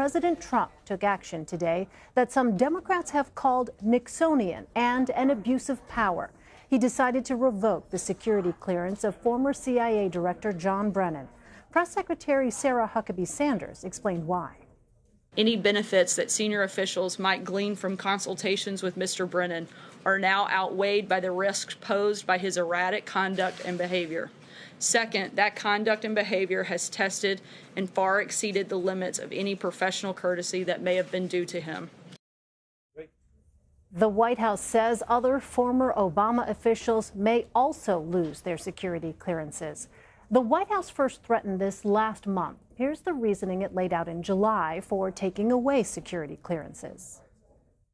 President Trump took action today that some Democrats have called Nixonian and an abuse of power. He decided to revoke the security clearance of former CIA Director John Brennan. Press Secretary Sarah Huckabee Sanders explained why. Any benefits that senior officials might glean from consultations with Mr. Brennan are now outweighed by the risks posed by his erratic conduct and behavior. Second, that conduct and behavior has tested and far exceeded the limits of any professional courtesy that may have been due to him. The White House says other former Obama officials may also lose their security clearances. The White House first threatened this last month. Here's the reasoning it laid out in July for taking away security clearances.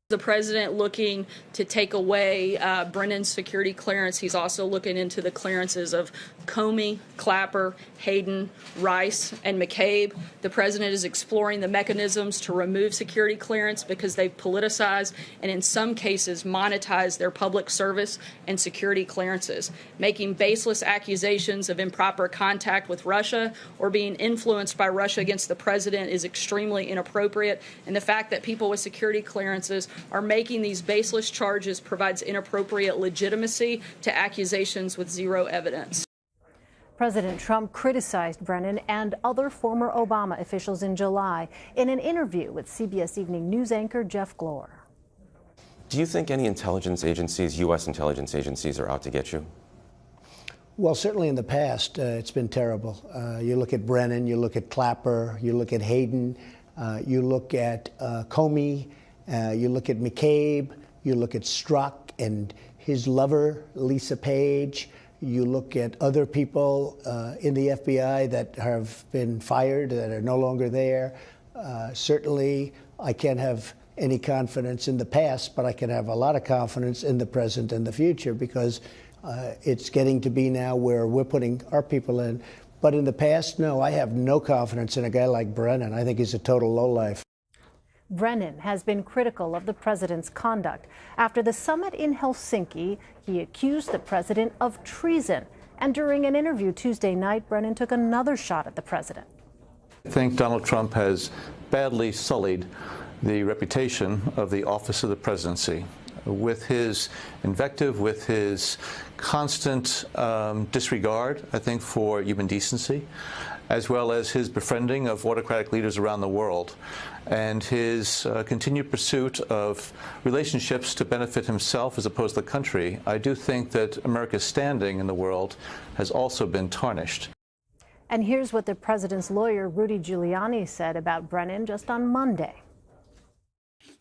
The president looking to take away Brennan's security clearance. He's also looking into the clearances of Comey, Clapper, Hayden, Rice, and McCabe. The president is exploring the mechanisms to remove security clearance because they've politicized and in some cases monetized their public service and security clearances. Making baseless accusations of improper contact with Russia or being influenced by Russia against the president is extremely inappropriate. And the fact that people with security clearances are making these baseless charges provides inappropriate legitimacy to accusations with zero evidence. President Trump criticized Brennan and other former Obama officials in July in an interview with CBS Evening News anchor Jeff Glor. Do you think any intelligence agencies, U.S. intelligence agencies, are out to get you? Well, certainly in the past, it's been terrible. You look at Brennan, you look at Clapper, you look at Hayden, you look at Comey, you look at McCabe, you look at Strzok and his lover, Lisa Page. You look at other people in the FBI that have been fired, that are no longer there. Certainly, I can't have any confidence in the past, but I can have a lot of confidence in the present and the future because it's getting to be now where we're putting our people in. But in the past, no, I have no confidence in a guy like Brennan. I think he's a total lowlife. Brennan has been critical of the president's conduct. After the summit in Helsinki, he accused the president of treason. And during an interview Tuesday night, Brennan took another shot at the president. I think Donald Trump has badly sullied the reputation of the office of the presidency with his invective, with his constant disregard, I think, for human decency, as well as his befriending of autocratic leaders around the world, and his continued pursuit of relationships to benefit himself as opposed to the country. I do think that America's standing in the world has also been tarnished. And here's what the president's lawyer, Rudy Giuliani, said about Brennan just on Monday.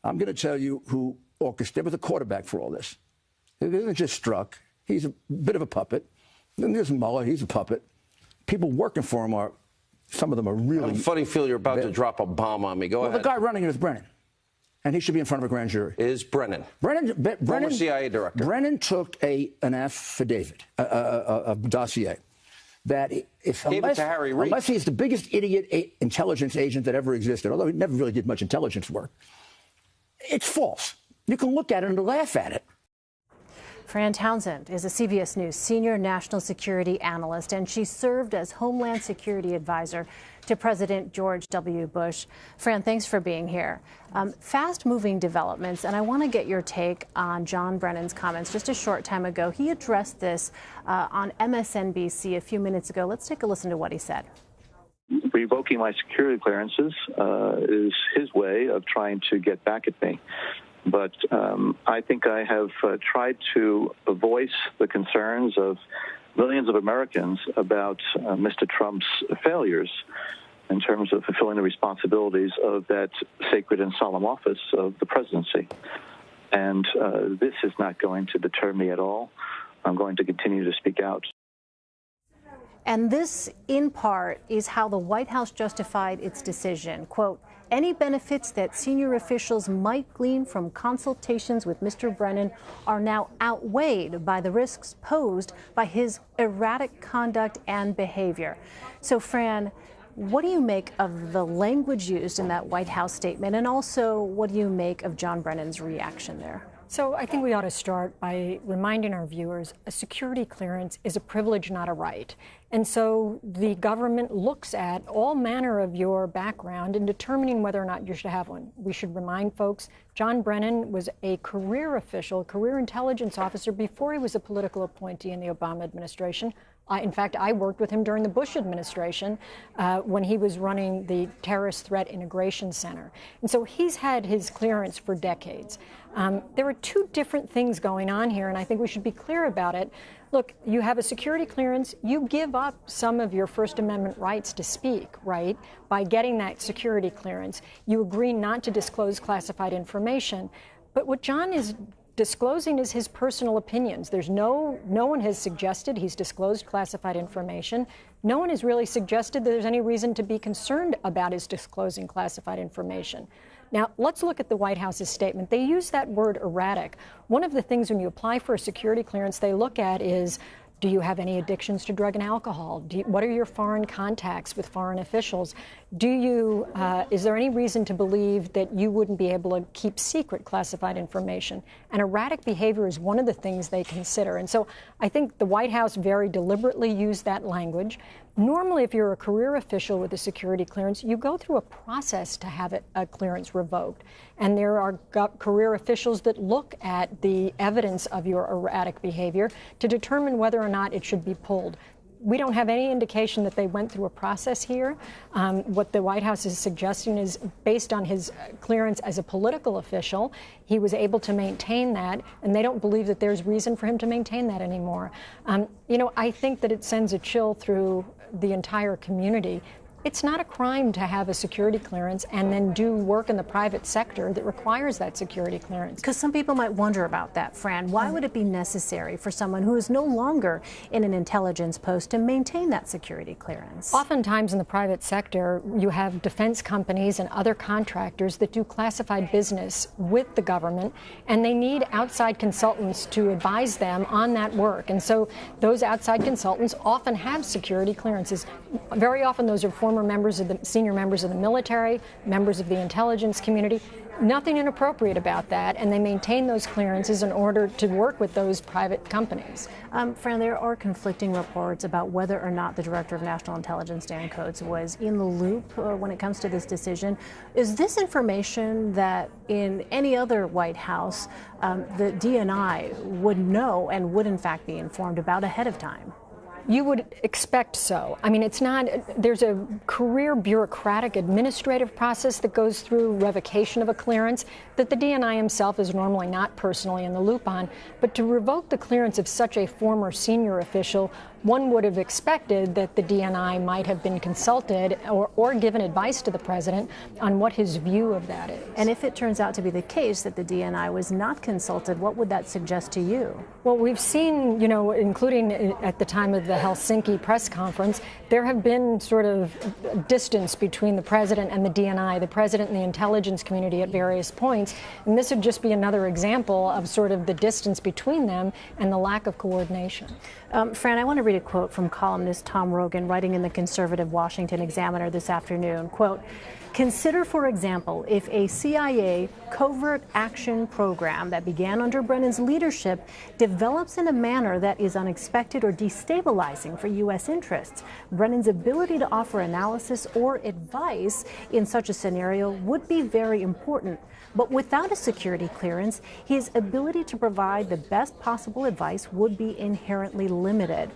I'm going to tell you who orchestrated, was the quarterback for all this. It isn't just Strzok. He's a bit of a puppet. Then there's Mueller. He's a puppet. People working for him are, some of them are really... I have a funny feel you're about to drop a bomb on me. Go ahead. The guy running it is Brennan, and he should be in front of a grand jury. Is Brennan. Brennan, CIA director. Brennan took an affidavit, a dossier, that unless he's the biggest idiot intelligence agent that ever existed, although he never really did much intelligence work, it's false. You can look at it and laugh at it. Fran Townsend is a CBS News senior national security analyst, and she served as Homeland Security Advisor to President George W. Bush. Fran, thanks for being here. Fast-moving developments, and I want to get your take on John Brennan's comments just a short time ago. He addressed this on MSNBC a few minutes ago. Let's take a listen to what he said. Revoking my security clearances is his way of trying to get back at me. But I think I have tried to voice the concerns of millions of Americans about Mr. Trump's failures in terms of fulfilling the responsibilities of that sacred and solemn office of the presidency. And this is not going to deter me at all. I'm going to continue to speak out. And this, in part, is how the White House justified its decision. Quote, any benefits that senior officials might glean from consultations with Mr. Brennan are now outweighed by the risks posed by his erratic conduct and behavior. So, Fran, what do you make of the language used in that White House statement? And also, what do you make of John Brennan's reaction there? So I think we ought to start by reminding our viewers a security clearance is a privilege, not a right. And so the government looks at all manner of your background in determining whether or not you should have one. We should remind folks, John Brennan was a career official, career intelligence officer before he was a political appointee in the Obama administration. In fact, I worked with him during the Bush administration when he was running the Terrorist Threat Integration Center. And so he's had his clearance for decades. There are two different things going on here, and I think we should be clear about it. Look, you have a security clearance, you give up some of your First Amendment rights to speak, right, by getting that security clearance. You agree not to disclose classified information. But what John is disclosing is his personal opinions. No one has suggested he's disclosed classified information. No one has really suggested that there's any reason to be concerned about his disclosing classified information. Now, let's look at the White House's statement. They use that word erratic. One of the things when you apply for a security clearance they look at is, do you have any addictions to drug and alcohol? What are your foreign contacts with foreign officials? Is there any reason to believe that you wouldn't be able to keep secret classified information? And erratic behavior is one of the things they consider. And so I think the White House very deliberately used that language. Normally, if you're a career official with a security clearance, you go through a process to have a clearance revoked. And there are career officials that look at the evidence of your erratic behavior to determine whether or not it should be pulled. We don't have any indication that they went through a process here. What the White House is suggesting is based on his clearance as a political official, he was able to maintain that, and they don't believe that there's reason for him to maintain that anymore. I think that it sends a chill through the entire community. It's not a crime to have a security clearance and then do work in the private sector that requires that security clearance. Because some people might wonder about that, Fran. Why would it be necessary for someone who is no longer in an intelligence post to maintain that security clearance? Oftentimes in the private sector, you have defense companies and other contractors that do classified business with the government, and they need outside consultants to advise them on that work. And so those outside consultants often have security clearances. Very often those are senior members of the military, members of the intelligence community. Nothing inappropriate about that, and they maintain those clearances in order to work with those private companies. Fran, there are conflicting reports about whether or not the Director of National Intelligence, Dan Coats, was in the loop when it comes to this decision. Is this information that in any other White House the DNI would know and would in fact be informed about ahead of time? You would expect so. I mean, it's not, there's a career bureaucratic administrative process that goes through revocation of a clearance that the DNI himself is normally not personally in the loop on. But to revoke the clearance of such a former senior official, one would have expected that the DNI might have been consulted or given advice to the president on what his view of that is. And if it turns out to be the case that the DNI was not consulted, what would that suggest to you? Well, we've seen, including at the time of the Helsinki press conference, there have been sort of distance between the president and the DNI, the president and the intelligence community at various points. And this would just be another example of sort of the distance between them and the lack of coordination. Fran, I want to read a quote from columnist Tom Rogan, writing in the conservative Washington Examiner this afternoon. Quote, "Consider, for example, if a CIA covert action program that began under Brennan's leadership develops in a manner that is unexpected or destabilizing for U.S. interests. Brennan's ability to offer analysis or advice in such a scenario would be very important. But without a security clearance, his ability to provide the best possible advice would be inherently limited."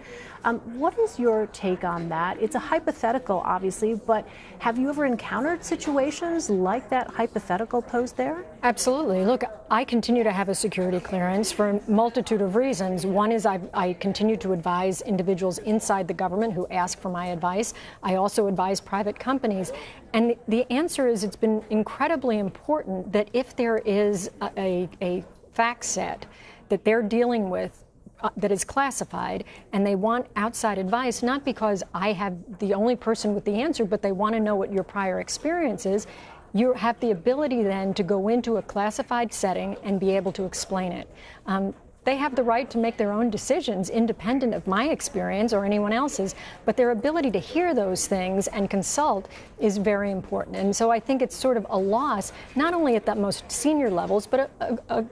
What is your take on that? It's a hypothetical, obviously, but have you ever encountered situations like that hypothetical posed there? Absolutely. Look, I continue to have a security clearance for a multitude of reasons. One is I continue to advise individuals inside the government who ask for my advice. I also advise private companies. And the answer is it's been incredibly important that if there is a fact set that they're dealing with that is classified, and they want outside advice, not because I have the only person with the answer, but they want to know what your prior experience is, you have the ability then to go into a classified setting and be able to explain it. They have the right to make their own decisions independent of my experience or anyone else's, but their ability to hear those things and consult is very important. And so I think it's sort of a loss, not only at the most senior levels, but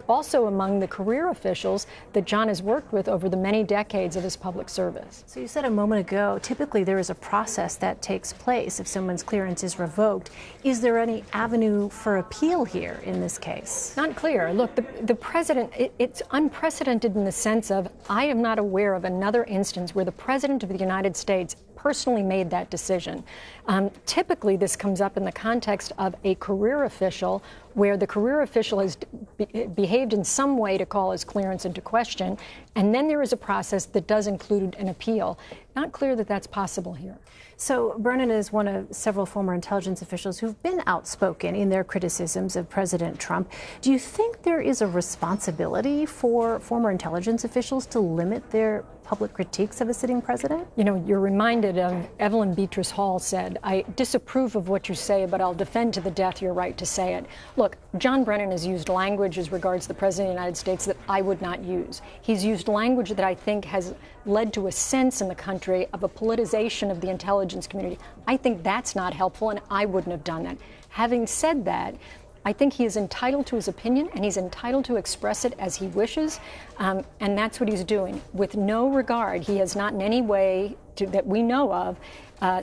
also among the career officials that John has worked with over the many decades of his public service. So you said a moment ago, typically there is a process that takes place if someone's clearance is revoked. Is there any avenue for appeal here in this case? Not clear. Look, the president, it's unprecedented in the sense of, I am not aware of another instance where the president of the United States personally made that decision. Typically, this comes up in the context of a career official where the career official has behaved in some way to call his clearance into question, and then there is a process that does include an appeal. Not clear that that's possible here. So Brennan is one of several former intelligence officials who've been outspoken in their criticisms of President Trump. Do you think there is a responsibility for former intelligence officials to limit their public critiques of a sitting president? You know, you're reminded of Evelyn Beatrice Hall said, I disapprove of what you say, but I'll defend to the death your right to say it. Look, John Brennan has used language as regards the President of the United States that I would not use. He's used language that I think has led to a sense in the country of a politicization of the intelligence community. I think that's not helpful, and I wouldn't have done that. Having said that, I think he is entitled to his opinion, and he's entitled to express it as he wishes, and that's what he's doing. With no regard, he has not in any way, that we know of,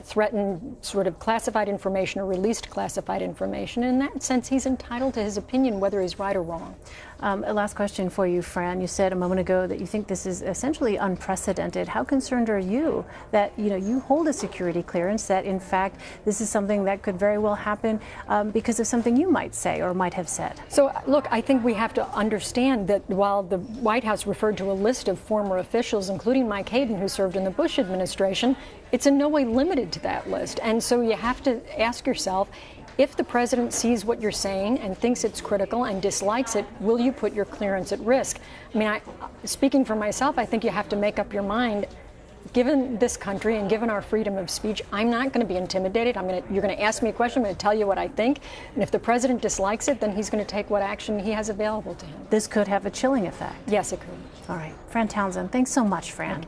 threatened sort of classified information or released classified information. In that sense, he's entitled to his opinion, whether he's right or wrong. A last question for you, Fran. You said a moment ago that you think this is essentially unprecedented. How concerned are you that, you hold a security clearance, that in fact this is something that could very well happen because of something you might say or might have said? So, look, I think we have to understand that while the White House referred to a list of former officials, including Mike Hayden, who served in the Bush administration, it's in no way limited to that list. And so you have to ask yourself, if the president sees what you're saying and thinks it's critical and dislikes it, will you put your clearance at risk? I mean, speaking for myself, I think you have to make up your mind. Given this country and given our freedom of speech, I'm not going to be intimidated. You're going to ask me a question, I'm going to tell you what I think. And if the president dislikes it, then he's going to take what action he has available to him. This could have a chilling effect. Yes, it could. All right. Fran Townsend, thanks so much, Fran.